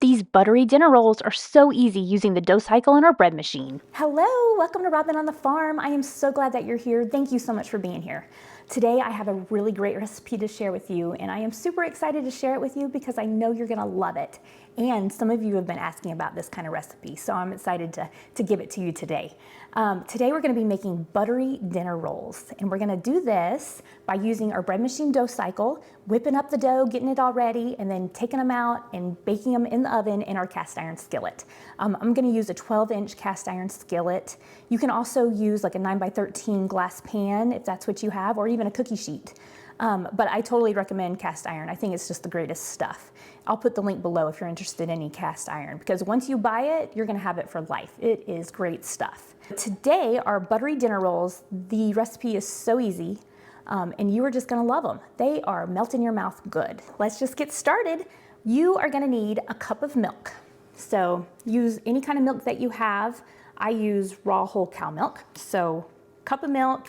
These buttery dinner rolls are so easy using the dough cycle in our bread machine. Hello, welcome to Robyn on the Farm. I am so glad that you're here. Thank you so much for being here. Today I have a really great recipe to share with you, and I am super excited to share it with you because I know you're gonna love it. And some of you have been asking about this kind of recipe, so I'm excited to give it to you today. Today we're gonna be making buttery dinner rolls, and we're gonna do this by using our bread machine dough cycle, whipping up the dough, getting it all ready, and then taking them out and baking them in the oven in our cast iron skillet. I'm gonna use a 12-inch cast iron skillet. You can also use like a 9x13 glass pan if that's what you have, or even a cookie sheet. But I totally recommend cast iron. I think it's just the greatest stuff. I'll put the link below if you're interested in any cast iron, because once you buy it, you're gonna have it for life. It is great stuff. Today, our buttery dinner rolls, the recipe is so easy, and you are just gonna love them. They are melt in your mouth good. Let's just get started. You are gonna need a cup of milk. So use any kind of milk that you have. I use raw whole cow milk. So cup of milk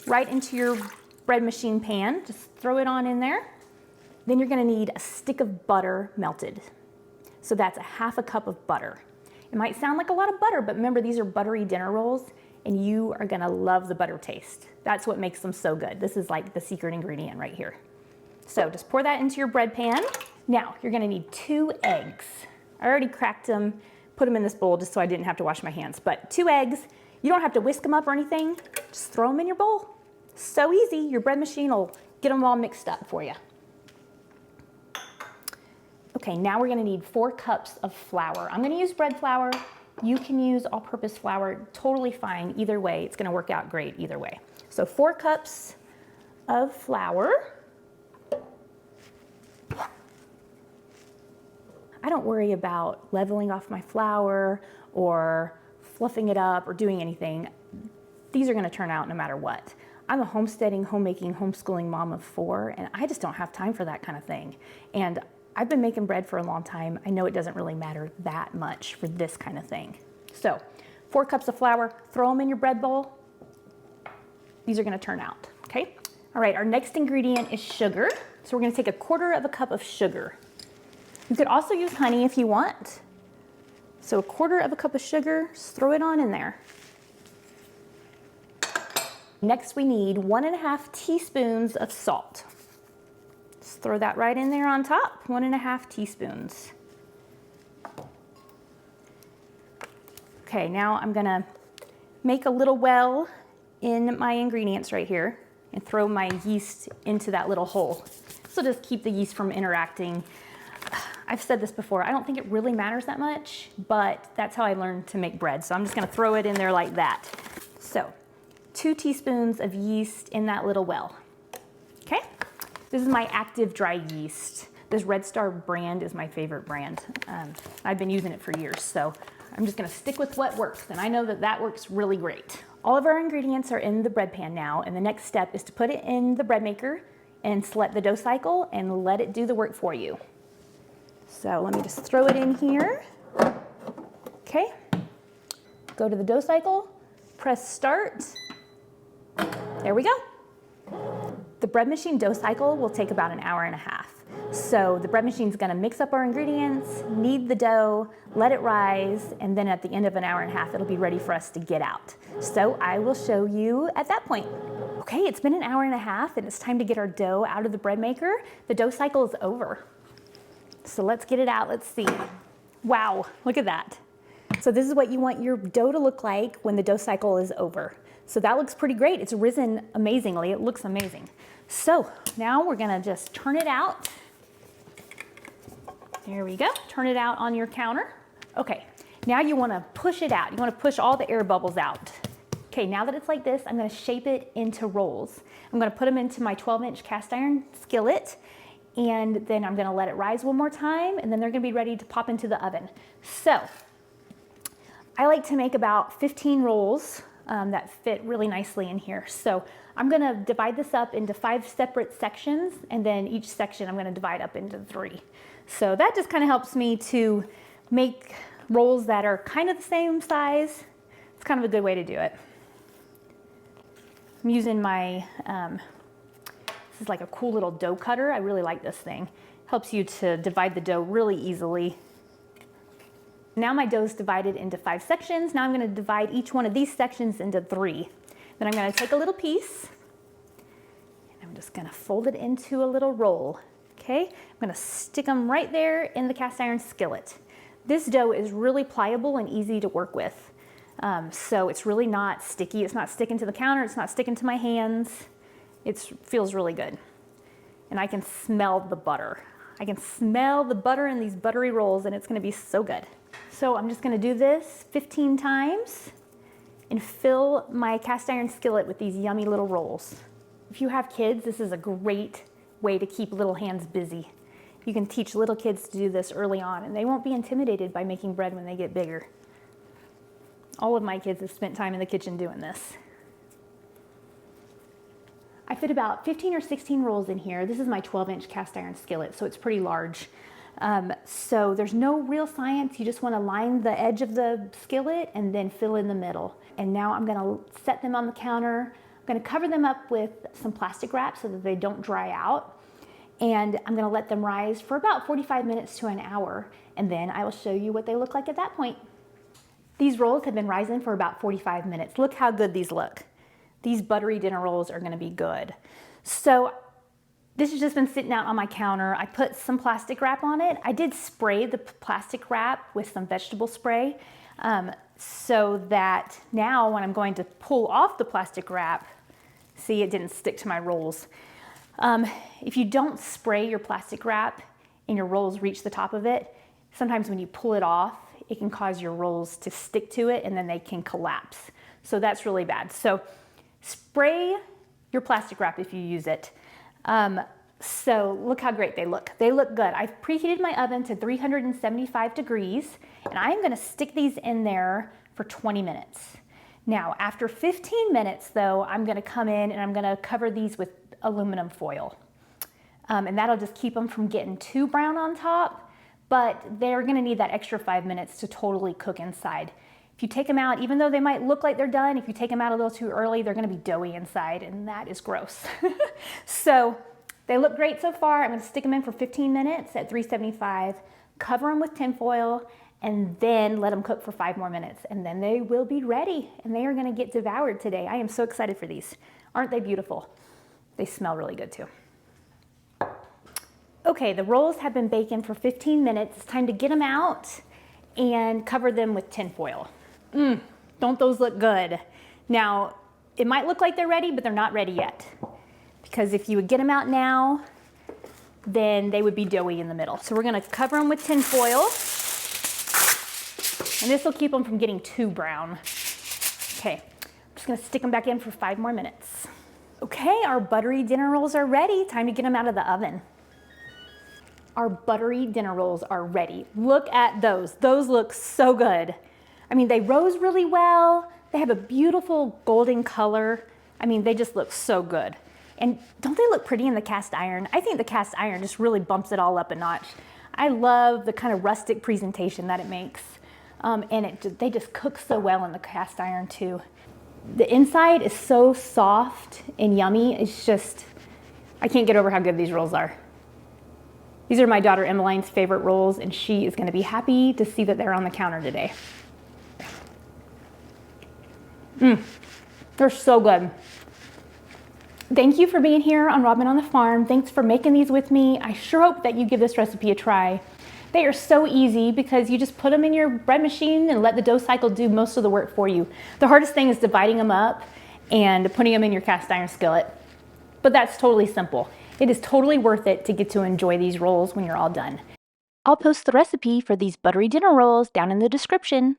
right into your bread machine pan. Just throw it on in there. Then you're gonna need a stick of butter melted. So that's a half a cup of butter. It might sound like a lot of butter, but remember, these are buttery dinner rolls, and you are gonna love the butter taste. That's what makes them so good. This is like the secret ingredient right here. So just pour that into your bread pan. Now, you're gonna need 2 eggs. I already cracked them, put them in this bowl just so I didn't have to wash my hands, but 2 eggs. You don't have to whisk them up or anything. Just throw them in your bowl. So easy, your bread machine will get them all mixed up for you. Okay, now we're gonna need 4 cups of flour. I'm gonna use bread flour. You can use all-purpose flour, totally fine. Either way, it's gonna work out great either way. So 4 cups of flour. I don't worry about leveling off my flour or fluffing it up or doing anything. These are gonna turn out no matter what. I'm a homesteading, homemaking, homeschooling mom of 4, and I just don't have time for that kind of thing. And I've been making bread for a long time. I know it doesn't really matter that much for this kind of thing. So 4 cups of flour, throw them in your bread bowl. These are gonna turn out, okay? All right, our next ingredient is sugar. So we're gonna take a 1/4 cup of sugar. You could also use honey if you want. So a 1/4 cup of sugar, just throw it on in there. Next, we need 1½ teaspoons of salt. Just throw that right in there on top, 1½ teaspoons. Okay, now I'm gonna make a little well in my ingredients right here and throw my yeast into that little hole. So just keep the yeast from interacting. I've said this before, I don't think it really matters that much, but that's how I learned to make bread. So I'm just gonna throw it in there like that. So 2 teaspoons of yeast in that little well, okay? This is my active dry yeast. This Red Star brand is my favorite brand. I've been using it for years, so I'm just gonna stick with what works, and I know that that works really great. All of our ingredients are in the bread pan now, and the next step is to put it in the bread maker and select the dough cycle and let it do the work for you. So let me just throw it in here. Okay, go to the dough cycle, press start. There we go. The bread machine dough cycle will take about 1.5 hours. So the bread machine's gonna mix up our ingredients, knead the dough, let it rise, and then at the end of 1.5 hours, it'll be ready for us to get out. So I will show you at that point. Okay, it's been 1.5 hours and it's time to get our dough out of the bread maker. The dough cycle is over. So let's get it out, let's see. Wow, look at that. So this is what you want your dough to look like when the dough cycle is over. So that looks pretty great. It's risen amazingly. It looks amazing. So now we're gonna just turn it out. There we go. Turn it out on your counter. Okay, now you wanna push it out. You wanna push all the air bubbles out. Okay, now that it's like this, I'm gonna shape it into rolls. I'm gonna put them into my 12-inch cast iron skillet, and then I'm gonna let it rise one more time, and then they're gonna be ready to pop into the oven. So I like to make about 15 rolls that fit really nicely in here. So I'm gonna divide this up into 5 separate sections, and then each section I'm gonna divide up into 3. So that just kind of helps me to make rolls that are kind of the same size. It's kind of a good way to do it. I'm using my, this is like a cool little dough cutter. I really like this thing. Helps you to divide the dough really easily. Now my dough is divided into 5 sections. Now I'm going to divide each one of these sections into 3. Then I'm going to take a little piece and I'm just going to fold it into a little roll. Okay, I'm going to stick them right there in the cast iron skillet. This dough is really pliable and easy to work with. So it's really not sticky. It's not sticking to the counter. It's not sticking to my hands. It feels really good. And I can smell the butter. I can smell the butter in these buttery rolls, and it's going to be so good. So I'm just going to do this 15 times and fill my cast iron skillet with these yummy little rolls. If you have kids, this is a great way to keep little hands busy. You can teach little kids to do this early on, and they won't be intimidated by making bread when they get bigger. All of my kids have spent time in the kitchen doing this. I fit about 15 or 16 rolls in here. This is my 12-inch cast iron skillet, so it's pretty large. So there's no real science. You just want to line the edge of the skillet and then fill in the middle. And now I'm going to set them on the counter. I'm going to cover them up with some plastic wrap so that they don't dry out. And I'm going to let them rise for about 45 minutes to an hour. And then I will show you what they look like at that point. These rolls have been rising for about 45 minutes. Look how good these look. These buttery dinner rolls are going to be good. So this has just been sitting out on my counter. I put some plastic wrap on it. I did spray the plastic wrap with some vegetable spray so that now when I'm going to pull off the plastic wrap, see, it didn't stick to my rolls. If you don't spray your plastic wrap and your rolls reach the top of it, sometimes when you pull it off, it can cause your rolls to stick to it and then they can collapse. So that's really bad. So spray your plastic wrap if you use it. So look how great they look. They look good. I've preheated my oven to 375 degrees and I'm gonna stick these in there for 20 minutes. Now, after 15 minutes though, I'm gonna come in and I'm gonna cover these with aluminum foil. And that'll just keep them from getting too brown on top, but they're gonna need that extra 5 minutes to totally cook inside. If you take them out, even though they might look like they're done, if you take them out a little too early, they're gonna be doughy inside, and that is gross. So they look great so far. I'm gonna stick them in for 15 minutes at 375, cover them with tin foil, and then let them cook for 5 more minutes, and then they will be ready, and they are gonna get devoured today. I am so excited for these. Aren't they beautiful? They smell really good too. Okay, the rolls have been baking for 15 minutes. It's time to get them out and cover them with tin foil. Don't those look good? Now, it might look like they're ready, but they're not ready yet. Because if you would get them out now, then they would be doughy in the middle. So we're gonna cover them with tin foil. And this will keep them from getting too brown. Okay, I'm just gonna stick them back in for 5 more minutes. Okay, our buttery dinner rolls are ready. Time to get them out of the oven. Our buttery dinner rolls are ready. Look at those. Those look so good. I mean, they rose really well. They have a beautiful golden color. I mean, they just look so good. And don't they look pretty in the cast iron? I think the cast iron just really bumps it all up a notch. I love the kind of rustic presentation that it makes. And they just cook so well in the cast iron too. The inside is so soft and yummy. It's just, I can't get over how good these rolls are. These are my daughter Emmeline's favorite rolls, and she is going to be happy to see that they're on the counter today. They're so good. Thank you for being here on Robyn on the Farm. Thanks for making these with me. I sure hope that you give this recipe a try. They are so easy because you just put them in your bread machine and let the dough cycle do most of the work for you. The hardest thing is dividing them up and putting them in your cast iron skillet. But that's totally simple. It is totally worth it to get to enjoy these rolls when you're all done. I'll post the recipe for these buttery dinner rolls down in the description.